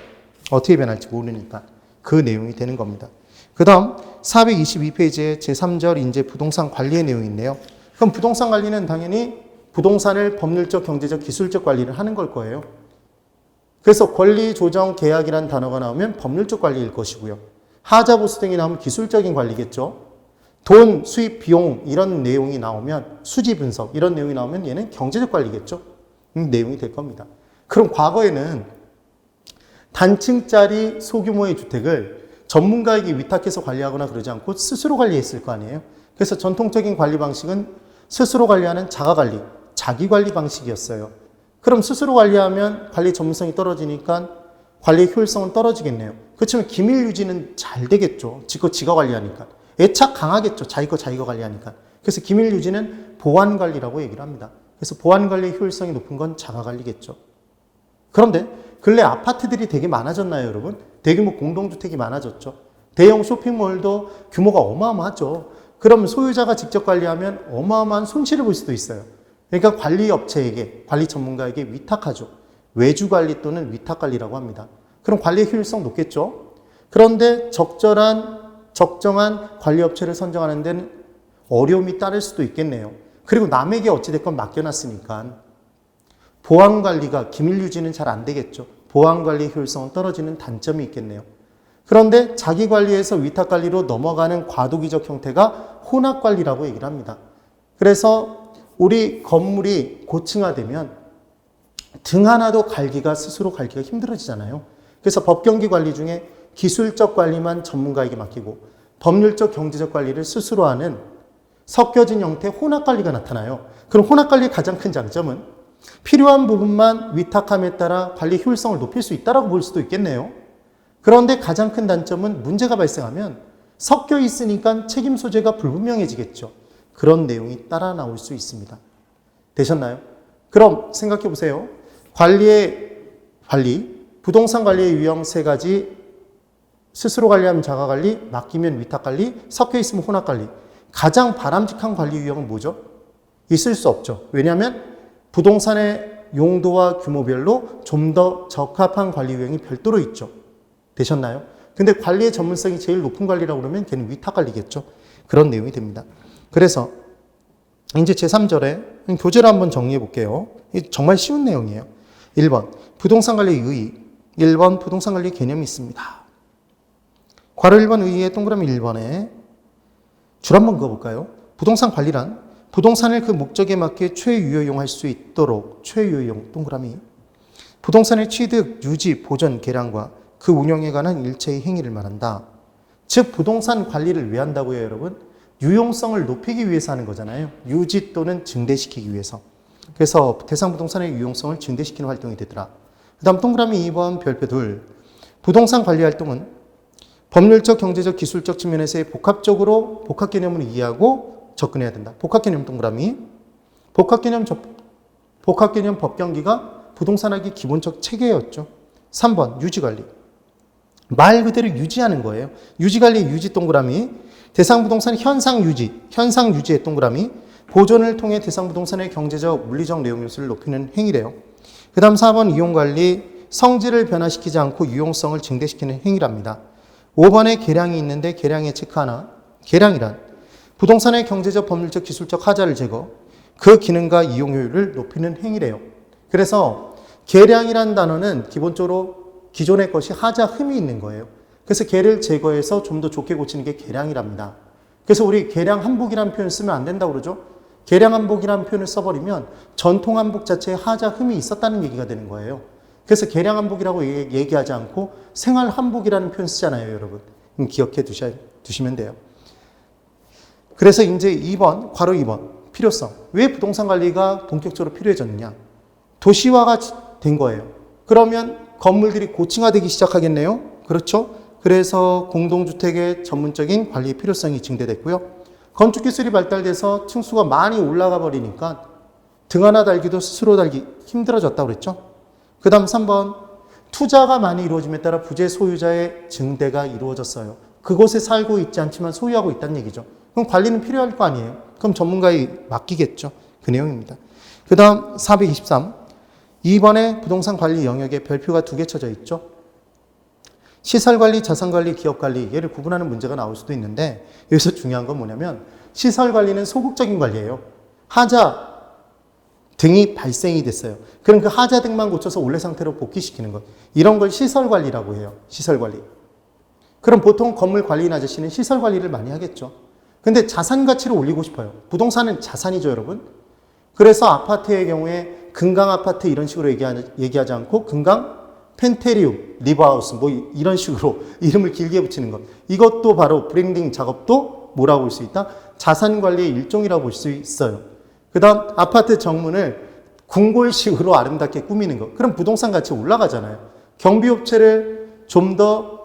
어떻게 변할지 모르니까. 그 내용이 되는 겁니다. 그 다음 422페이지에 제3절 이제 부동산 관리의 내용이 있네요. 그럼 부동산 관리는 당연히 부동산을 법률적, 경제적, 기술적 관리를 하는 걸 거예요. 그래서 권리, 조정, 계약이라는 단어가 나오면 법률적 관리일 것이고요. 하자, 보수 등이 나오면 기술적인 관리겠죠. 돈, 수입, 비용 이런 내용이 나오면 수지 분석 이런 내용이 나오면 얘는 경제적 관리겠죠. 내용이 될 겁니다. 그럼 과거에는 단층짜리 소규모의 주택을 전문가에게 위탁해서 관리하거나 그러지 않고 스스로 관리했을 거 아니에요. 그래서 전통적인 관리 방식은 스스로 관리하는 자가관리, 자기관리 방식이었어요. 그럼 스스로 관리하면 관리 전문성이 떨어지니까 관리의 효율성은 떨어지겠네요. 그렇지만 기밀 유지는 잘 되겠죠. 지가 관리하니까. 애착 강하겠죠. 자기 거 관리하니까. 그래서 기밀 유지는 보안 관리라고 얘기를 합니다. 그래서 보안 관리의 효율성이 높은 건 자가 관리겠죠. 그런데 근래 아파트들이 되게 많아졌나요, 여러분? 대규모 공동주택이 많아졌죠. 대형 쇼핑몰도 규모가 어마어마하죠. 그럼 소유자가 직접 관리하면 어마어마한 손실을 볼 수도 있어요. 그러니까 관리업체에게, 관리 전문가에게 위탁하죠. 외주관리 또는 위탁관리라고 합니다. 그럼 관리의 효율성 높겠죠. 그런데 적정한 관리업체를 선정하는 데는 어려움이 따를 수도 있겠네요. 그리고 남에게 어찌됐건 맡겨놨으니까 보안관리가, 기밀유지는 잘 안 되겠죠. 보안관리의 효율성은 떨어지는 단점이 있겠네요. 그런데 자기관리에서 위탁관리로 넘어가는 과도기적 형태가 혼합관리라고 얘기를 합니다. 그래서 우리 건물이 고층화되면 등 하나도 스스로 갈기가 힘들어지잖아요. 그래서 법경기 관리 중에 기술적 관리만 전문가에게 맡기고 법률적 경제적 관리를 스스로 하는 섞여진 형태의 혼합관리가 나타나요. 그럼 혼합관리의 가장 큰 장점은 필요한 부분만 위탁함에 따라 관리 효율성을 높일 수 있다고 볼 수도 있겠네요. 그런데 가장 큰 단점은 문제가 발생하면 섞여 있으니까 책임 소재가 불분명해지겠죠. 그런 내용이 따라 나올 수 있습니다. 되셨나요? 그럼 생각해 보세요. 부동산 관리의 유형 세 가지, 스스로 관리하면 자가관리, 맡기면 위탁관리, 섞여 있으면 혼합관리. 가장 바람직한 관리 유형은 뭐죠? 있을 수 없죠. 왜냐하면 부동산의 용도와 규모별로 좀 더 적합한 관리 유형이 별도로 있죠. 되셨나요? 근데 관리의 전문성이 제일 높은 관리라고 그러면 걔는 위탁관리겠죠. 그런 내용이 됩니다. 그래서 이제 제3절에 교재를 한번 정리해 볼게요. 정말 쉬운 내용이에요. 1번 부동산 관리의 의의, 1번 부동산 관리의 개념이 있습니다. 괄호 1번 의의의 동그라미 1번에 줄 한번 그어볼까요? 부동산 관리란 부동산을 그 목적에 맞게 최유효용할 수 있도록, 최유효용 동그라미, 부동산의 취득, 유지, 보전, 개량과 그 운영에 관한 일체의 행위를 말한다. 즉 부동산 관리를 왜 한다고요, 여러분? 유용성을 높이기 위해서 하는 거잖아요. 유지 또는 증대시키기 위해서. 그래서 대상 부동산의 유용성을 증대시키는 활동이 되더라. 그 다음 동그라미 2번 별표 2. 부동산 관리 활동은 법률적, 경제적, 기술적 측면에서의 복합적으로 복합 개념을 이해하고 접근해야 된다. 복합 개념 동그라미. 복합 복합개념 법경기가 부동산학의 기본적 체계였죠. 3번 유지관리. 말 그대로 유지하는 거예요. 유지관리의 유지 동그라미, 대상 부동산의 현상 유지의 동그라미, 보존을 통해 대상 부동산의 경제적, 물리적 내용 요소를 높이는 행위래요. 그 다음 4번 이용관리, 성질을 변화시키지 않고 유용성을 증대시키는 행위랍니다. 5번에 계량이 있는데 계량의 체크 하나. 계량이란 부동산의 경제적, 법률적, 기술적 하자를 제거, 그 기능과 이용 효율을 높이는 행위래요. 그래서 계량이란 단어는 기본적으로 기존의 것이 하자 흠이 있는 거예요. 그래서 개를 제거해서 좀 더 좋게 고치는 게 계량이랍니다. 그래서 우리 계량 한복이라는 표현을 쓰면 안 된다고 그러죠. 계량 한복이라는 표현을 써버리면 전통 한복 자체에 하자 흠이 있었다는 얘기가 되는 거예요. 그래서 계량 한복이라고 얘기하지 않고 생활 한복이라는 표현 쓰잖아요, 여러분. 기억해 두시면 돼요. 그래서 이제 2번, 괄호 2번, 필요성. 왜 부동산 관리가 본격적으로 필요해졌느냐? 도시화가 된 거예요. 그러면 건물들이 고층화되기 시작하겠네요. 그렇죠? 그래서 공동주택의 전문적인 관리의 필요성이 증대됐고요. 건축기술이 발달돼서 층수가 많이 올라가 버리니까 등 하나 달기도 스스로 달기 힘들어졌다고 그랬죠. 그 다음 3번, 투자가 많이 이루어짐에 따라 부재 소유자의 증대가 이루어졌어요. 그곳에 살고 있지 않지만 소유하고 있다는 얘기죠. 그럼 관리는 필요할 거 아니에요. 그럼 전문가에 맡기겠죠. 그 내용입니다. 그 다음 423, 2번에 부동산 관리 영역에 별표가 2개 쳐져 있죠. 시설관리, 자산관리, 기업관리, 얘를 구분하는 문제가 나올 수도 있는데 여기서 중요한 건 뭐냐면 시설관리는 소극적인 관리예요. 하자 등이 발생이 됐어요. 그럼 그 하자 등만 고쳐서 원래 상태로 복귀시키는 것. 이런 걸 시설관리라고 해요. 시설관리. 그럼 보통 건물 관리인 아저씨는 시설관리를 많이 하겠죠. 근데 자산 가치를 올리고 싶어요. 부동산은 자산이죠, 여러분. 그래서 아파트의 경우에 금강 아파트 이런 식으로 얘기하지 않고 금강 펜테리움, 리버하우스 뭐 이런 식으로 이름을 길게 붙이는 것. 이것도 바로 브랜딩 작업도 뭐라고 볼 수 있다? 자산 관리의 일종이라고 볼 수 있어요. 그 다음 아파트 정문을 궁궐식으로 아름답게 꾸미는 것. 그럼 부동산 가치 올라가잖아요. 경비업체를 좀 더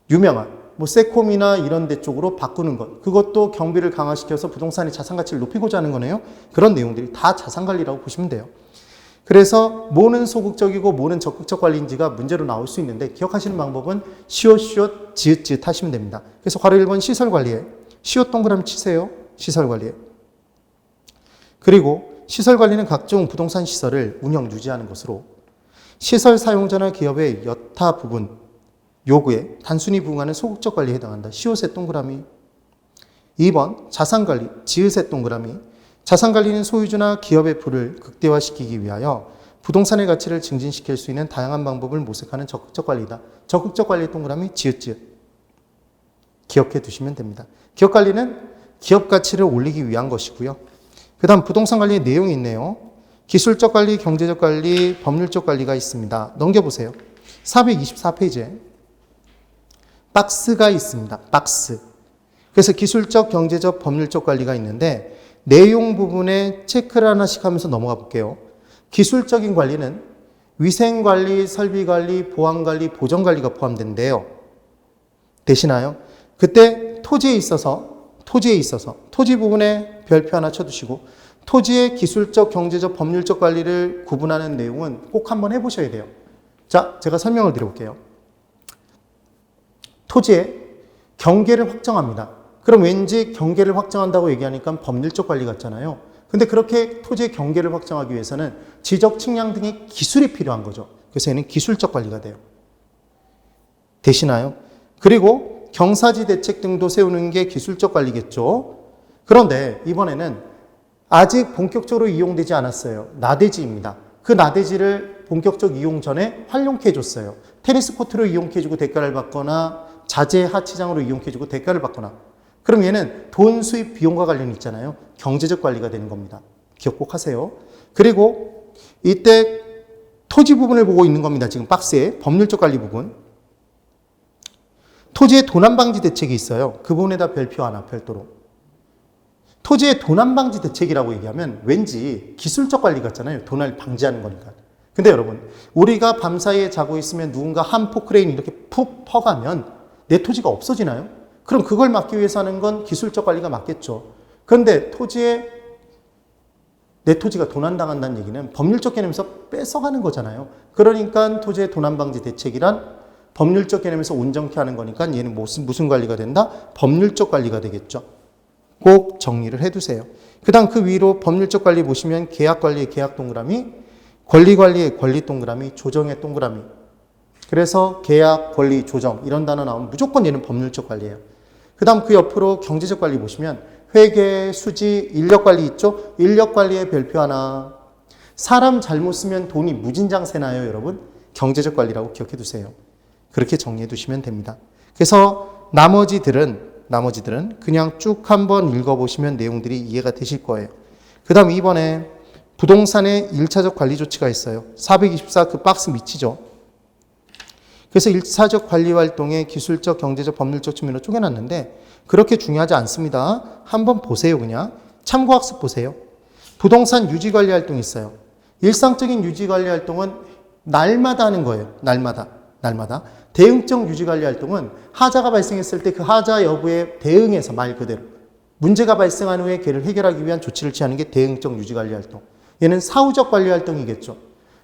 유명한 뭐 세콤이나 이런 데 쪽으로 바꾸는 것. 그것도 경비를 강화시켜서 부동산의 자산 가치를 높이고자 하는 거네요. 그런 내용들이 다 자산 관리라고 보시면 돼요. 그래서 뭐는 소극적이고 뭐는 적극적 관리인지가 문제로 나올 수 있는데 기억하시는 방법은 시옷, 지읒 하시면 됩니다. 그래서 괄호 1번 시설 관리에 시옷 동그라미 치세요. 시설 관리에. 그리고 시설 관리는 각종 부동산 시설을 운영, 유지하는 것으로 시설 사용자나 기업의 여타 부분 요구에 단순히 부응하는 소극적 관리에 해당한다. 시옷의 동그라미. 2번 자산관리, 지읒의 동그라미. 자산관리는 소유주나 기업의 부를 극대화시키기 위하여 부동산의 가치를 증진시킬 수 있는 다양한 방법을 모색하는 적극적 관리다. 적극적 관리의 동그라미, 지읒. 기억해 두시면 됩니다. 기업 관리는 기업 가치를 올리기 위한 것이고요. 그 다음 부동산 관리의 내용이 있네요. 기술적 관리, 경제적 관리, 법률적 관리가 있습니다. 넘겨보세요. 424페이지에 박스가 있습니다. 박스. 그래서 기술적, 경제적, 법률적 관리가 있는데 내용 부분에 체크를 하나씩 하면서 넘어가 볼게요. 기술적인 관리는 위생관리, 설비관리, 보안관리, 보전관리가 포함된대요. 되시나요? 그때 토지에 있어서 토지 부분에 별표 하나 쳐두시고 토지의 기술적, 경제적, 법률적 관리를 구분하는 내용은 꼭 한번 해보셔야 돼요. 자, 제가 설명을 드려볼게요. 토지의 경계를 확정합니다. 그럼 왠지 경계를 확정한다고 얘기하니까 법률적 관리 같잖아요. 근데 그렇게 토지의 경계를 확정하기 위해서는 지적, 측량 등의 기술이 필요한 거죠. 그래서 얘는 기술적 관리가 돼요. 되시나요? 그리고 경사지 대책 등도 세우는 게 기술적 관리겠죠. 그런데 이번에는 아직 본격적으로 이용되지 않았어요. 나대지입니다. 그 나대지를 본격적 이용 전에 활용케 해줬어요. 테니스 코트로 이용케 해주고 대가를 받거나 자재 하치장으로 이용케 해주고 대가를 받거나. 그럼 얘는 돈 수입 비용과 관련이 있잖아요. 경제적 관리가 되는 겁니다. 기억 꼭 하세요. 그리고 이때 토지 부분을 보고 있는 겁니다. 지금 박스에 법률적 관리 부분. 토지의 도난 방지 대책이 있어요. 그 부분에다 별표 하나 별도로. 토지의 도난 방지 대책이라고 얘기하면 왠지 기술적 관리 같잖아요. 도난을 방지하는 거니까. 근데 여러분, 우리가 밤사이에 자고 있으면 누군가 한 포크레인 이렇게 푹 퍼가면 내 토지가 없어지나요? 그럼 그걸 막기 위해서 하는 건 기술적 관리가 맞겠죠. 그런데 토지에 내 토지가 도난당한다는 얘기는 법률적 개념에서 뺏어가는 거잖아요. 그러니까 토지의 도난방지 대책이란 법률적 개념에서 온전케 하는 거니까 얘는 무슨 관리가 된다? 법률적 관리가 되겠죠. 꼭 정리를 해두세요. 그 다음 그 위로 법률적 관리 보시면 계약관리의 계약 동그라미, 권리관리의 권리 동그라미, 조정의 동그라미. 그래서 계약, 권리, 조정 이런 단어 나오면 무조건 얘는 법률적 관리예요. 그 다음 그 옆으로 경제적 관리 보시면 회계, 수지, 인력관리 있죠? 인력관리의 별표 하나. 사람 잘못 쓰면 돈이 무진장새 나요, 여러분. 경제적 관리라고 기억해 두세요. 그렇게 정리해 두시면 됩니다. 그래서 나머지들은 그냥 쭉 한번 읽어보시면 내용들이 이해가 되실 거예요. 그 다음 2번에 부동산의 1차적 관리 조치가 있어요. 424 그 박스 밑이죠. 그래서 1차적 관리 활동의 기술적, 경제적, 법률적 측면으로 쪼개놨는데 그렇게 중요하지 않습니다. 한번 보세요. 그냥 참고학습 보세요. 부동산 유지관리 활동이 있어요. 일상적인 유지관리 활동은 날마다 하는 거예요. 날마다. 대응적 유지관리 활동은 하자가 발생했을 때 그 하자 여부에 대응해서 말 그대로 문제가 발생한 후에 걔를 해결하기 위한 조치를 취하는 게 대응적 유지관리 활동. 얘는 사후적 관리 활동이겠죠.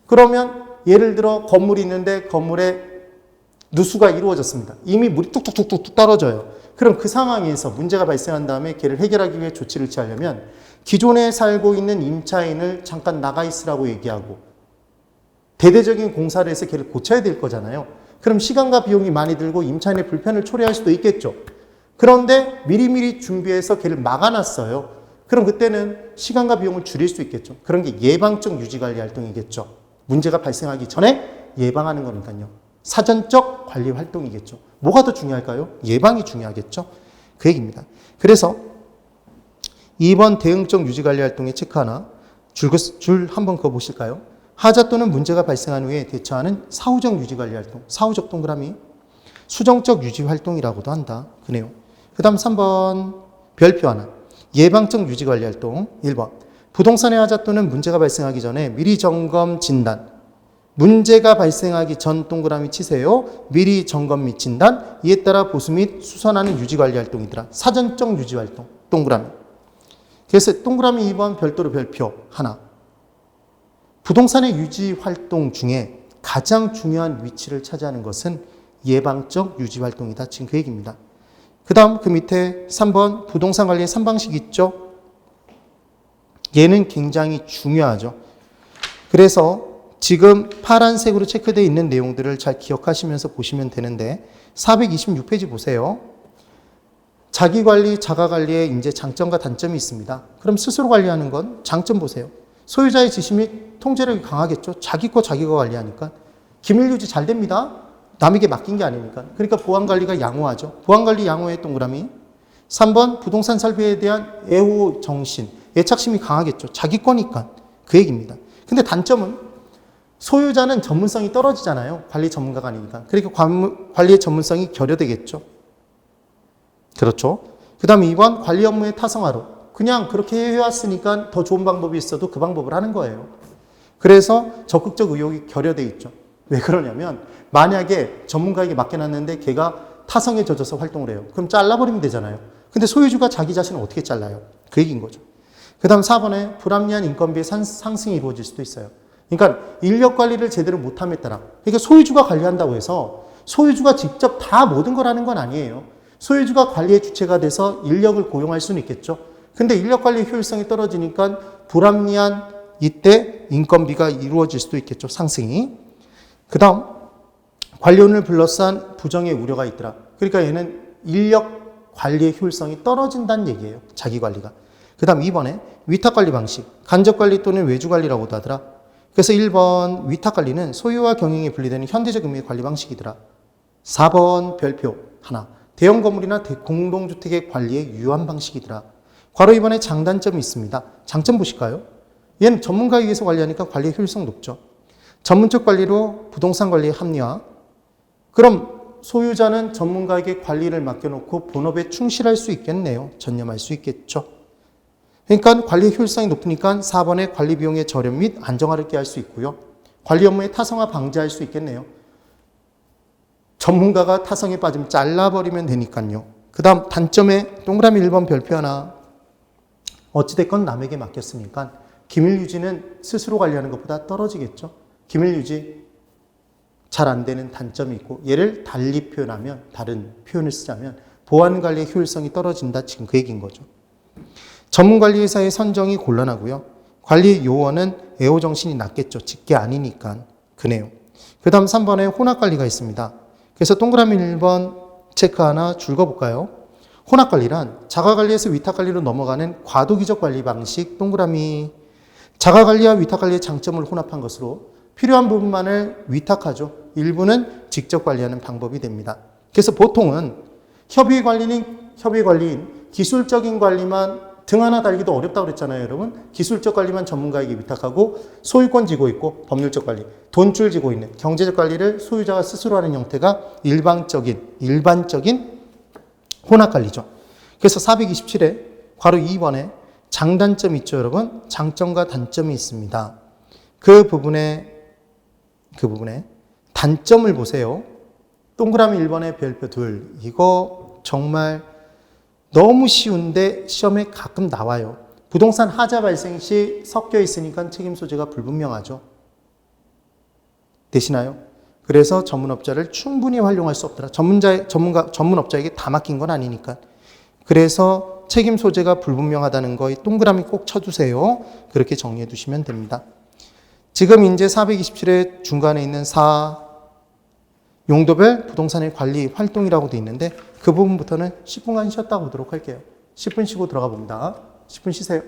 그러면 예를 들어 건물이 있는데 건물에 누수가 이루어졌습니다. 이미 물이 뚝뚝뚝뚝 떨어져요. 그럼 그 상황에서 문제가 발생한 다음에 걔를 해결하기 위해 조치를 취하려면 기존에 살고 있는 임차인을 잠깐 나가 있으라고 얘기하고 대대적인 공사를 해서 걔를 고쳐야 될 거잖아요. 그럼 시간과 비용이 많이 들고 임차인의 불편을 초래할 수도 있겠죠. 그런데 미리미리 준비해서 걔를 막아놨어요. 그럼 그때는 시간과 비용을 줄일 수 있겠죠. 그런 게 예방적 유지관리 활동이겠죠. 문제가 발생하기 전에 예방하는 거니까요. 사전적 관리 활동이겠죠. 뭐가 더 중요할까요? 예방이 중요하겠죠. 그 얘기입니다. 그래서 2번 대응적 유지관리 활동의 체크 하나 줄 한번 그어 보실까요? 하자 또는 문제가 발생한 후에 대처하는 사후적 유지관리 활동, 사후적 동그라미, 수정적 유지활동이라고도 한다. 그네요. 그 다음 3번 별표 하나 예방적 유지관리 활동 1번 부동산의 하자 또는 문제가 발생하기 전에 미리 점검 진단 문제가 발생하기 전 동그라미 치세요. 미리 점검 및 진단 이에 따라 보수 및 수선하는 유지관리 활동이더라. 사전적 유지활동 동그라미. 그래서 동그라미 2번 별도로 별표 하나 부동산의 유지활동 중에 가장 중요한 위치를 차지하는 것은 예방적 유지활동이다. 지금 그 얘기입니다. 그 다음 그 밑에 3번 부동산 관리의 3방식 있죠. 얘는 굉장히 중요하죠. 그래서 지금 파란색으로 체크되어 있는 내용들을 잘 기억하시면서 보시면 되는데 426페이지 보세요. 자기관리, 자가관리에 이제 장점과 단점이 있습니다. 그럼 스스로 관리하는 건 장점 보세요. 소유자의 지시 및 통제력이 강하겠죠. 자기 거 자기가 관리하니까. 기밀 유지 잘 됩니다. 남에게 맡긴 게 아니니까. 그러니까 보안관리가 양호하죠. 보안관리 양호의 동그라미. 3번 부동산 설비에 대한 애호 정신, 애착심이 강하겠죠. 자기 거니까. 그 얘기입니다. 근데 단점은 소유자는 전문성이 떨어지잖아요. 관리 전문가가 아니니까. 그러니까 관리의 전문성이 결여되겠죠. 그렇죠. 그 다음에 2번 관리 업무의 타성화로. 그냥 그렇게 해왔으니까 더 좋은 방법이 있어도 그 방법을 하는 거예요. 그래서 적극적 의욕이 결여돼 있죠. 왜 그러냐면 만약에 전문가에게 맡겨놨는데 걔가 타성에 젖어서 활동을 해요. 그럼 잘라버리면 되잖아요. 근데 소유주가 자기 자신을 어떻게 잘라요? 그 얘기인 거죠. 그 다음 4번에 불합리한 인건비의 상승이 이루어질 수도 있어요. 그러니까 인력 관리를 제대로 못함에 따라 그러니까 소유주가 관리한다고 해서 소유주가 직접 다 모든 걸 하는 건 아니에요. 소유주가 관리의 주체가 돼서 인력을 고용할 수는 있겠죠. 근데 인력 관리 효율성이 떨어지니까 불합리한 이때 인건비가 이루어질 수도 있겠죠. 상승이. 그 다음 관리원을 불러싼 부정의 우려가 있더라. 그러니까 얘는 인력 관리의 효율성이 떨어진다는 얘기예요. 자기 관리가. 그 다음 2번에 위탁관리 방식. 간접관리 또는 외주관리라고도 하더라. 그래서 1번 위탁관리는 소유와 경영이 분리되는 현대적 의미의 관리 방식이더라. 4번 별표 하나. 대형 건물이나 공동주택의 관리의 유한 방식이더라. 괄호 2번에 장단점이 있습니다. 장점 보실까요? 얘는 전문가에 의해서 관리하니까 관리의 효율성 높죠. 전문적 관리로 부동산 관리의 합리화. 그럼 소유자는 전문가에게 관리를 맡겨놓고 본업에 충실할 수 있겠네요. 전념할 수 있겠죠. 그러니까 관리의 효율성이 높으니까 4번에 관리 비용의 저렴 및 안정화를 꾀할 수 있고요. 관리 업무의 타성화 방지할 수 있겠네요. 전문가가 타성에 빠지면 잘라버리면 되니까요. 그 다음 단점에 동그라미 1번 별표 하나. 어찌됐건 남에게 맡겼으니까 기밀 유지는 스스로 관리하는 것보다 떨어지겠죠. 기밀 유지 잘 안 되는 단점이 있고, 얘를 달리 표현하면, 다른 표현을 쓰자면 보안 관리의 효율성이 떨어진다. 지금 그 얘기인 거죠. 전문관리회사의 선정이 곤란하고요. 관리 요원은 애호 정신이 낮겠죠. 직계 아니니까. 그 내용. 그 다음 3번에 혼합관리가 있습니다. 그래서 동그라미 1번 체크 하나 줄거볼까요? 혼합관리란 자가관리에서 위탁관리로 넘어가는 과도기적 관리 방식. 동그라미. 자가관리와 위탁관리의 장점을 혼합한 것으로 필요한 부분만을 위탁하죠. 일부는 직접 관리하는 방법이 됩니다. 그래서 보통은 협의관리인 기술적인 관리만 등 하나 달기도 어렵다고 그랬잖아요, 여러분. 기술적 관리만 전문가에게 위탁하고 소유권 지고 있고 법률적 관리, 돈줄 지고 있는 경제적 관리를 소유자가 스스로 하는 형태가 일반적인 혼합관리죠. 그래서 427에 괄호 2번에 장단점이 있죠, 여러분. 장점과 단점이 있습니다. 그 부분에 단점을 보세요. 동그라미 1번에 별표 2. 이거 정말 너무 쉬운데 시험에 가끔 나와요. 부동산 하자 발생 시 섞여 있으니까 책임 소재가 불분명하죠. 되시나요? 그래서 전문업자를 충분히 활용할 수 없더라. 전문업자에게 다 맡긴 건 아니니까. 그래서 책임 소재가 불분명하다는 거 동그라미 꼭 쳐두세요. 그렇게 정리해 두시면 됩니다. 지금 이제 427의 중간에 있는 4 용도별 부동산의 관리 활동이라고 되어 있는데 그 부분부터는 10분간 쉬었다 보도록 할게요. 10분 쉬고 들어가 봅니다. 10분 쉬세요.